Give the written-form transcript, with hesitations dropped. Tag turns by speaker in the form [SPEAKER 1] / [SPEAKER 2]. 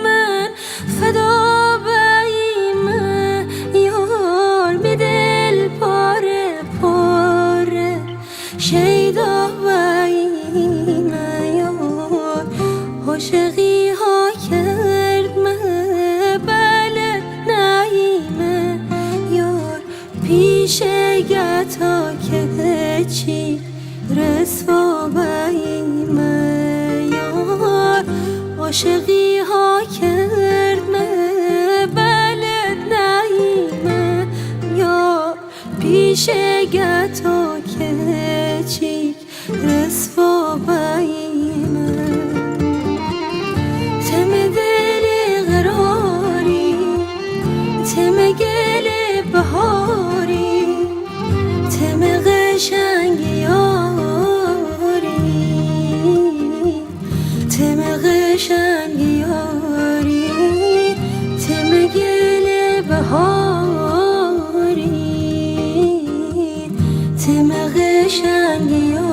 [SPEAKER 1] من فدا بایمه یار می دل پاره پاره شیدا بایمه یار عاشقی ها کرد من بله نایمه یار پیش گتا که چی رسوا بایمه عاشقی ها کرد من بلد نایمه یا پیش گتا که چیک رسوا بایمه تم دل قراری تم گل بهاری تم قشنگ یاری تم قشنگ یاری تم گل بهاری تم قشنگ یاری